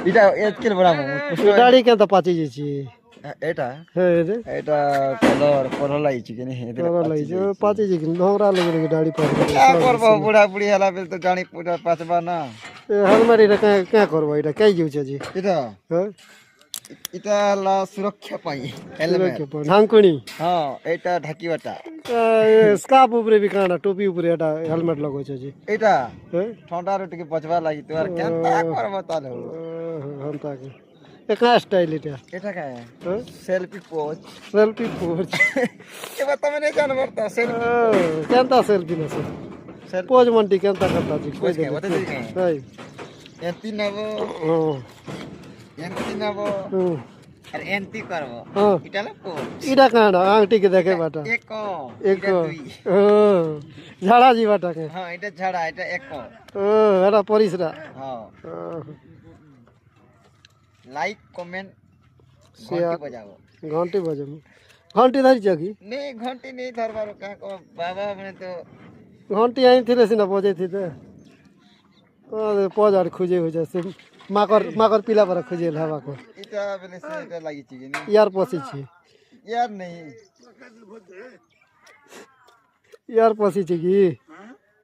এটা এতকিল বড় দাড়ি কেন পাচি যাইছি এটা হ্যাঁ রে এটা কলর কলর লাগছে কি নেই এটা কলর লাগছে পাচি যাই কিন্তু নোংরা লাগে দাড়ি পাচি क्या करब बुढ़ा बुढ़ी हला बेल तो जानी पूरा पाचबा ना हेलमेट এটা क्या করব এটা কাই যাচ্ছে জি এটা হ্যাঁ এটা হলা সুরক্ষা পাই হেলমেট ঢাঙ্কুনি হ্যাঁ এটা ঢাকিবাটা স্কার্ফ উপরে भी কানা टोपी উপরে এটা হেলমেট লাগাইছে জি এটা হ্যাঁ ঠান্ডা রুটি বচবা লাগি তো আর কেনতা করব তাহলে হন্তা কে একা স্টাইল এটা এটা কা হ্যাঁ সেলফি পোজ সেলফি পোজ এবার তুমি नहीं जानवर तो सेल्फी কেনতা সেলফি না স্যার পোজ মন্টি কেনতা করতা জি কই দে बता दे তাই एंटी नबो एंटी नबो আর এন্টি করব এটা না পোজ এটা কানা আংটি কে দেখে বাটা এক ঝাড়া জিবাটা কে হ্যাঁ এটা ঝাড়া এটা এক এটা পরিসরা হ্যাঁ लाइक कमेंट घंटी बजाओ घंटी बजाओ घंटी धरी जगी नहीं घंटी नहीं धरबारो का को बाबा मैंने तो घंटी आई थिले सिना बजे थी ते पजार खुजे हो जासे माकर पिला पर खुजे हवा को इटा बेले से इटा लागि छी नि यार पसी छी यार नहीं यार पसी छी की